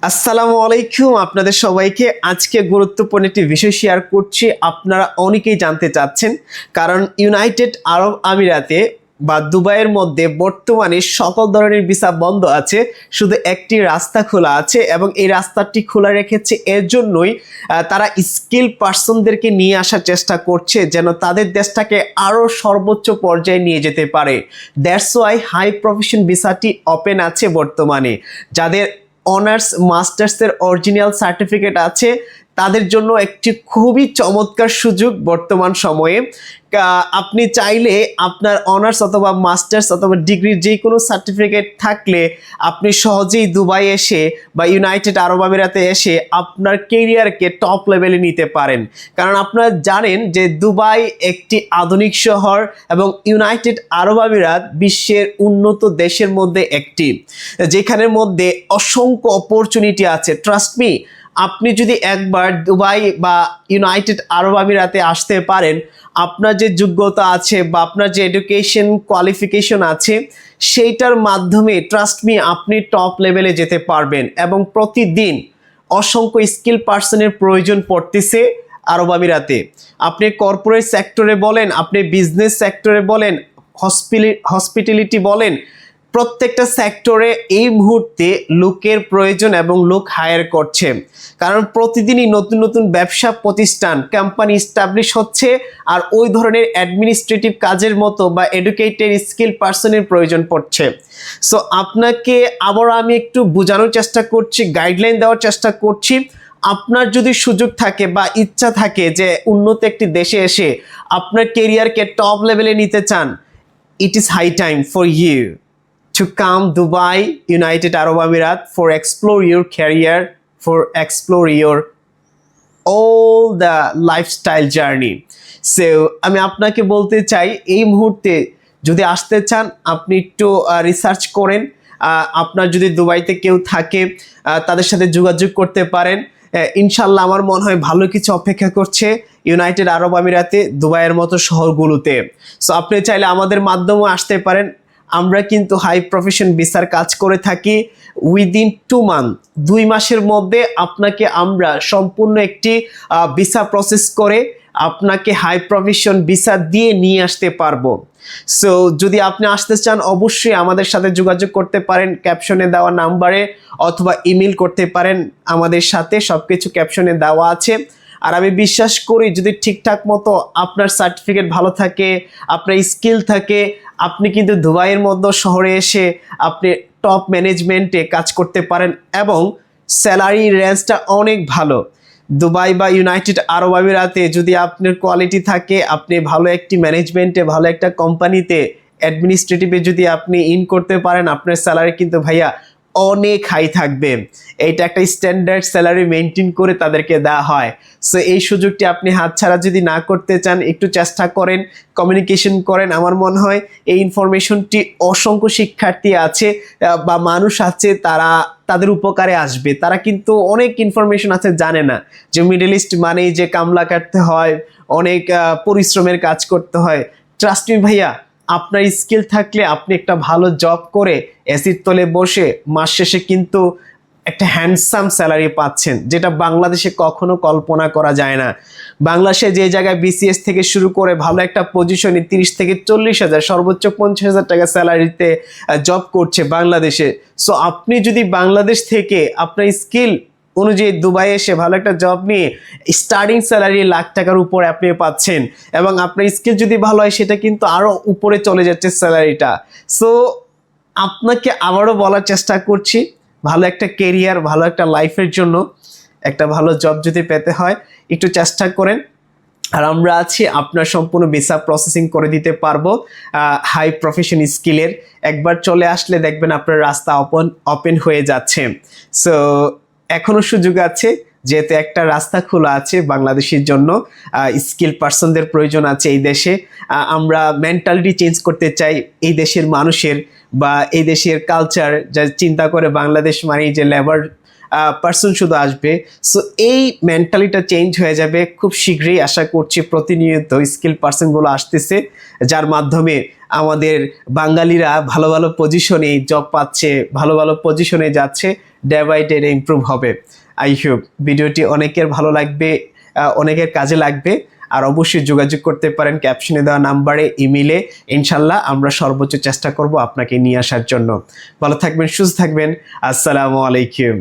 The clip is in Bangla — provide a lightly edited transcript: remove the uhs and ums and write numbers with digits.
আসসালামু আলাইকুম আপনাদের সবাইকে। আজকে গুরুত্বপূর্ণ একটি বিষয় শেয়ার করছি। আপনারা অনেকেই জানতে চাচ্ছেন, কারণ ইউনাইটেড আরব আমিরাতে বা দুবাইয়ের মধ্যে বর্তমানে সকল ধরনের ভিসা বন্ধ আছে, শুধু একটি রাস্তা খোলা আছে এবং এই রাস্তাটি খোলা রেখেছে এর জন্যই তারা স্কিল পার্সনদেরকে নিয়ে আসার চেষ্টা করছে, যেন তাদের দেশটাকে আরও সর্বোচ্চ পর্যায়ে নিয়ে যেতে পারে। দ্যাটস ওয়াই হাই প্রফেশন ভিসাটি ওপেন আছে বর্তমানে। যাদের অনার্স মাস্টার্সের অরিজিনাল সার্টিফিকেট আছে তাদের জন্য একটি খুবই চমৎকার সুযোগ বর্তমান সময়ে। আপনি চাইলে আপনার অনার্স অথবা মাস্টার্স অথবা ডিগ্রির যে কোনো সার্টিফিকেট থাকলে আপনি সহজেই দুবাই এসে বা ইউনাইটেড আরব আমিরাতে এসে আপনার কেরিয়ারকে টপ লেভেলে নিতে পারেন। কারণ আপনারা জানেন যে দুবাই একটি আধুনিক শহর এবং ইউনাইটেড আরব আমিরাত বিশ্বের উন্নত দেশের মধ্যে একটি, যেখানের মধ্যে অসংখ্য অপরচুনিটি আছে। ট্রাস্ট মি, আপনি যদি একবার দুবাই বা ইউনাইটেড আরব আমিরাতে আসতে পারেন, আপনার যে যোগ্যতা আছে বা আপনার যে এডুকেশন কোয়ালিফিকেশন আছে সেইটার মাধ্যমে ট্রাস্ট মি আপনি টপ লেভেলে যেতে পারবেন। এবং প্রতিদিন অসংখ্য স্কিল পার্সনের প্রয়োজন পড়তেছে আরব আমিরাতে। আপনি কর্পোরেট সেক্টরে বলেন, আপনি বিজনেস সেক্টরে বলেন, হসপিটালিটি বলেন, প্রত্যেকটা সেক্টরে এই মুহূর্তে লোকের প্রয়োজন এবং লোক হায়ার করছে। কারণ প্রতিদিনই নতুন নতুন ব্যবসা প্রতিষ্ঠান কোম্পানি এস্টাবলিশ হচ্ছে, আর ওই ধরনের অ্যাডমিনিস্ট্রেটিভ কাজের মতো বা এডুকেটেড স্কিল পার্সনের প্রয়োজন পড়ছে। সো আপনাকে আবার আমি একটু বোঝানোর চেষ্টা করছি, গাইডলাইন দেওয়ার চেষ্টা করছি। আপনার যদি সুযোগ থাকে বা ইচ্ছা থাকে যে উন্নত একটি দেশে এসে আপনার কেরিয়ারকে টপ লেভেলে নিতে চান, it is high time for you to come Dubai, United Arab Emirates for explore your career, for explore your all the lifestyle journey. So আমি আপনাকে বলতে চাই, এই মুহূর্তে যদি আসতে চান আপনি একটু রিসার্চ করেন। আপনার যদি দুবাইতে কেউ থাকে তাদের সাথে যোগাযোগ করতে পারেন। ইনশাল্লাহ আমার মনে হয় ভালো কিছু অপেক্ষা করছে ইউনাইটেড আরব আমিরাতে, দুবাইয়ের মতো শহরগুলোতে। সো আপনি চাইলে আমাদের মাধ্যমে আসতে পারেন। আমরা কিন্তু হাই প্রফেশন ভিসার কাজ করে থাকি। উইদিন 2 মান্থ, 2 মাসের মধ্যে আপনাকে আমরা সম্পূর্ণ একটি ভিসা প্রসেস করে আপনাকে হাই প্রফেশন ভিসা দিয়ে নিয়ে আসতে পারবো। সো যদি আপনি আসতে চান অবশ্যই আমাদের সাথে যোগাযোগ করতে পারেন ক্যাপশনে দেওয়া নাম্বারে, অথবা ইমেল করতে পারেন আমাদের সাথে, সবকিছু ক্যাপশনে দেওয়া আছে। আর আমি বিশ্বাস করি যদি ঠিকঠাক মতো আপনার সার্টিফিকেট ভালো থাকে, আপনার স্কিল থাকে, আপনি কিন্তু দুবাইয়ের মতো শহরে এসে আপনি টপ ম্যানেজমেন্টে কাজ করতে পারেন এবং স্যালারি রেঞ্জটা অনেক ভালো। দুবাই বা ইউনাইটেড আরব আমিরাতে যদি আপনার কোয়ালিটি থাকে, আপনি ভালো একটি ম্যানেজমেন্টে ভালো একটা কোম্পানিতে অ্যাডমিনিস্ট্রেটিভে যদি আপনি ইন করতে পারেন, আপনার স্যালারি কিন্তু ভাইয়া অনেক হাই থাকবে। এইটা একটা স্ট্যান্ডার্ড স্যালারি মেনটেন করে তাদেরকে দেওয়া হয়। সো এই সুযোগটি আপনি হাতছাড়া যদি না করতে চান, একটু চেষ্টা করেন, কমিউনিকেশন করেন। আমার মনে হয় এই ইনফরমেশনটি অসংখ্য শিক্ষার্থী আছে বা মানুষ আছে, তাদের উপকারে আসবে। তারা কিন্তু অনেক ইনফরমেশন আছে জানে না, যে মিডল ইস্ট মানেই যে কামলা কাটতে হয়, অনেক পরিশ্রমের কাজ করতে হয়। ট্রাস্ট মি ভাইয়া, আপনার স্কিল থাকলে আপনি একটা ভালো জব করে এসির তলে বসে মাস শেষে কিন্তু একটা হ্যান্ডসাম স্যালারি পাচ্ছেন, যেটা বাংলাদেশে কখনো কল্পনা করা যায় না। বাংলাদেশে যে জায়গায় বিসিএস থেকে শুরু করে ভালো একটা পজিশনে 30 থেকে 40 হাজার, সর্বোচ্চ 50 হাজার টাকা স্যালারিতে জব করছে বাংলাদেশে। সো আপনি যদি বাংলাদেশ থেকে আপনার স্কিল অনুযায়ী দুবাই এসে ভালো একটা জব নিয়ে স্টার্টিং স্যালারি লাখ টাকার উপরে আপনি পাচ্ছেন, এবং আপনার স্কিল যদি ভালো হয় সেটা কিন্তু আরও উপরে চলে যাচ্ছে স্যালারিটা। সো আপনাকে আবারও বলার চেষ্টা করছি, ভালো একটা কেরিয়ার, ভালো একটা লাইফের জন্য একটা ভালো জব যদি পেতে হয় একটু চেষ্টা করেন। আর আমরা আছি, আপনার সম্পূর্ণ ভিসা প্রসেসিং করে দিতে পারবো হাই প্রফেশন স্কিলের। একবার চলে আসলে দেখবেন আপনার রাস্তা ওপেন হয়ে যাচ্ছে। সো এখনো সুযোগ আছে, যেহেতু একটা রাস্তা খোলা আছে বাংলাদেশের জন্য। স্কিল পার্সনদের প্রয়োজন আছে এই দেশে। আমরা মেন্টালিটি চেঞ্জ করতে চাই এই দেশের মানুষের, বা এই দেশের কালচার যা চিন্তা করে বাংলাদেশ মানে যে লেবার পার্সন শুধু আসবে। সো এই মেন্টালিটা চেঞ্জ হয়ে যাবে খুব শীঘ্রই, আশা করছি। প্রতিনিয়ত স্কিল পার্সনগুলো আসতেছে, যার মাধ্যমে আমাদের বাঙালিরা ভালো ভালো পজিশনে জব পাচ্ছে, ভালো ভালো পজিশনে যাচ্ছে। ডে বাই ডে ইমপ্রুভ হবে। আই হোপ ভিডিওটি অনেকের ভালো লাগবে, অনেকের কাজে লাগবে। আর অবশ্যই যোগাযোগ করতে পারেন ক্যাপশনে দেওয়া নাম্বারে, ইমেইলে। ইনশাল্লাহ আমরা সর্বোচ্চ চেষ্টা করব আপনাকে নিয়ে আসার জন্য। ভালো থাকবেন, সুস্থ থাকবেন। আসসালামু আলাইকুম।